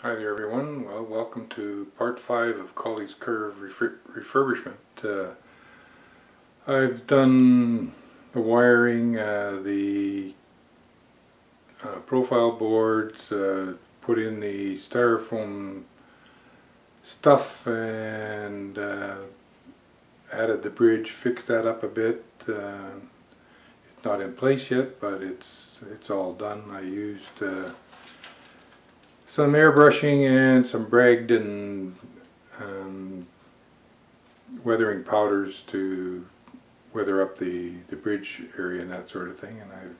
Hi there everyone, well welcome to part 5 of Colley's curve refurbishment. I've done the wiring, the profile boards, put in the styrofoam stuff and added the bridge, fixed that up a bit. It's not in place yet, but it's all done. I used some airbrushing and some Bragdon weathering powders to weather up the bridge area and that sort of thing. And I've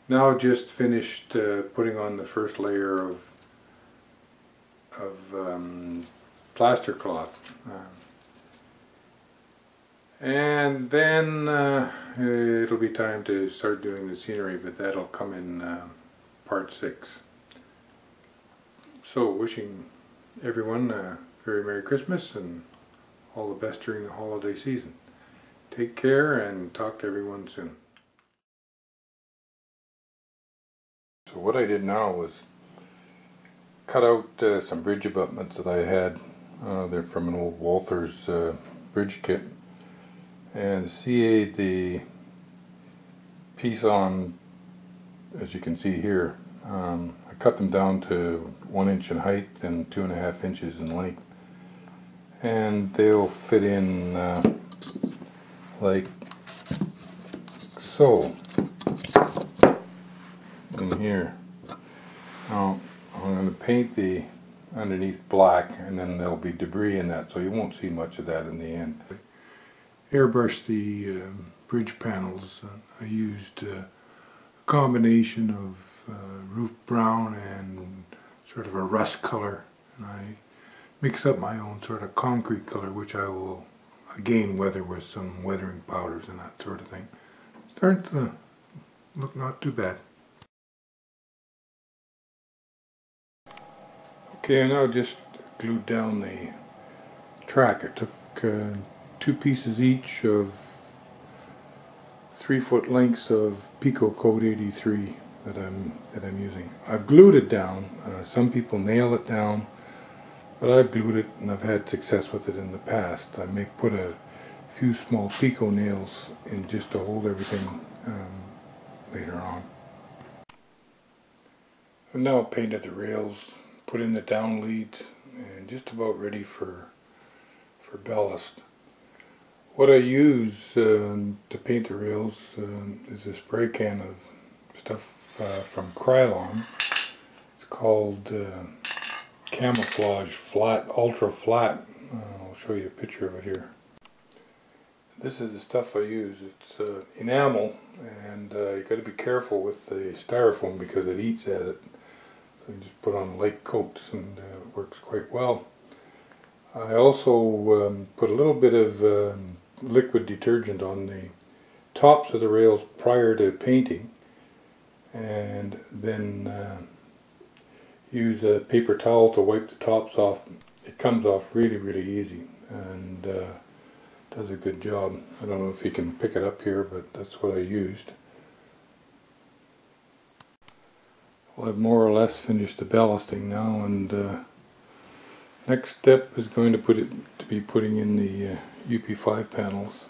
now just finished putting on the first layer of plaster cloth. And then it'll be time to start doing the scenery, but that'll come in part 6. So, wishing everyone a very Merry Christmas and all the best during the holiday season. Take care and talk to everyone soon. So what I did now was cut out some bridge abutments that I had. They're from an old Walther's bridge kit, and CA'd the piece on, as you can see here. I cut them down to 1 inch in height and 2.5 inches in length, and they'll fit in like so in here. Now I'm going to paint the underneath black, and then there'll be debris in that, so you won't see much of that in the end. Airbrush the bridge panels. I used a combination of roof brown and sort of a rust color, and I mix up my own sort of concrete color, which I will again weather with some weathering powders and that sort of thing. Starting to look not too bad. Okay, I now just glued down the track. I took 2 pieces each of 3-foot lengths of Pico Code 83 that I'm using. I've glued it down. Some people nail it down, but I've glued it, and I've had success with it in the past. I may put a few small Pico nails in just to hold everything later on. I've now painted the rails, put in the down leads, and just about ready for ballast. What I use to paint the rails is a spray can of stuff from Krylon. It's called Camouflage Flat, Ultra Flat. I'll show you a picture of it here. This is the stuff I use. It's enamel, and you got to be careful with the styrofoam because it eats at it. So you just put on light coats, and it works quite well. I also put a little bit of liquid detergent on the tops of the rails prior to painting, and then use a paper towel to wipe the tops off. It comes off really easy, and does a good job. I don't know if you can pick it up here, but that's what I used. Well, I've more or less finished the ballasting now, and next step is going to be putting in the UP5 panels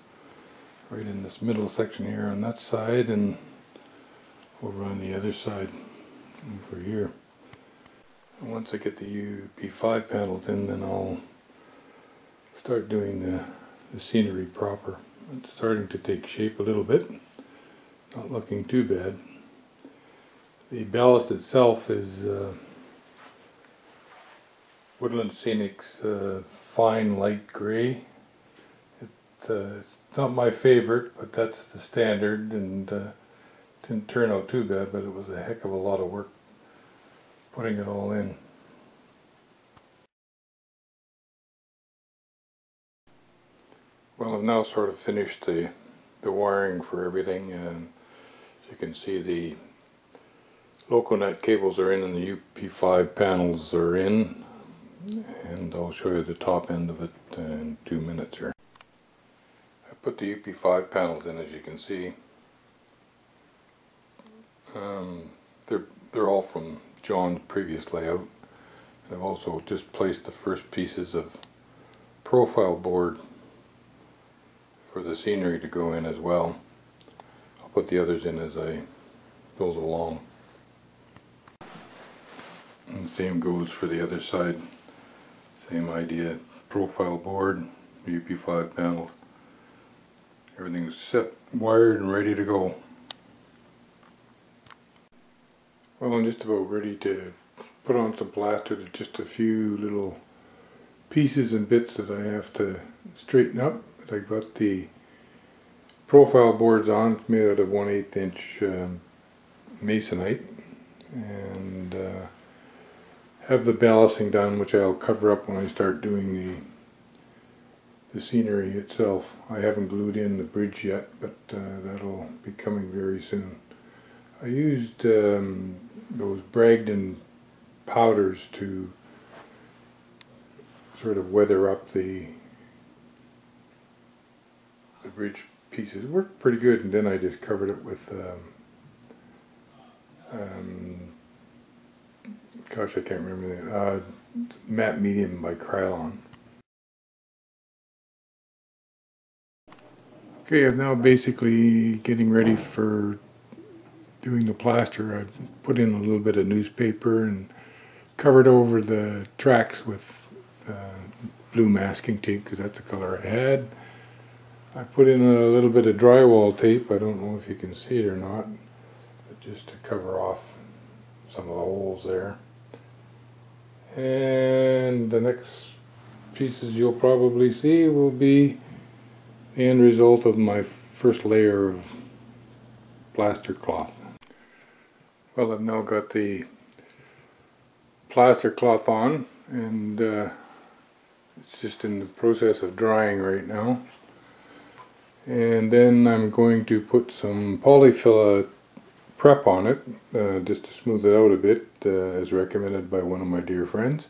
right in this middle section here on that side, and over on the other side over here. And once I get the UP5 panels in, then I'll start doing the scenery proper. It's starting to take shape a little bit, not looking too bad. The ballast itself is Woodland Scenic's fine light gray. It's not my favorite, but that's the standard, and didn't turn out too bad, but it was a heck of a lot of work putting it all in. Well, I've now sort of finished the wiring for everything, and as you can see, the Loconet cables are in and the UP5 panels are in, and I'll show you the top end of it in 2 minutes here. I put the UP5 panels in, as you can see. They're all from John's previous layout. I've also just placed the first pieces of profile board for the scenery to go in as well. I'll put the others in as I go along. And the same goes for the other side. Same idea. Profile board, UP5 panels. Everything's set, wired, and ready to go. Well, I'm just about ready to put on some plaster. There's just a few little pieces and bits that I have to straighten up. I got the profile boards on. It's made out of 1/8 inch masonite, and have the ballasting done, which I'll cover up when I start doing the scenery itself. I haven't glued in the bridge yet, but that'll be coming very soon. I used those Bragdon powders to sort of weather up the bridge pieces. It worked pretty good, and then I just covered it with gosh, I can't remember the matte medium by Krylon. Okay, I'm now basically getting ready for doing the plaster. I put in a little bit of newspaper and covered over the tracks with blue masking tape because that's the color I had. I put in a little bit of drywall tape. I don't know if you can see it or not, but just to cover off some of the holes there. And the next pieces you'll probably see will be the end result of my first layer of plaster cloth. Well, I've now got the plaster cloth on, and it's just in the process of drying right now. And then I'm going to put some polyfilla prep on it, just to smooth it out a bit, as recommended by one of my dear friends.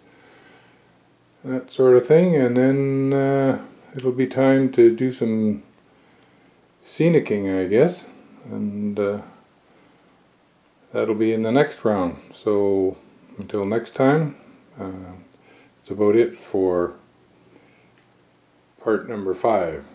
That sort of thing, and then it'll be time to do some scenicking, I guess, and that'll be in the next round. So until next time, that's about it for part number 5.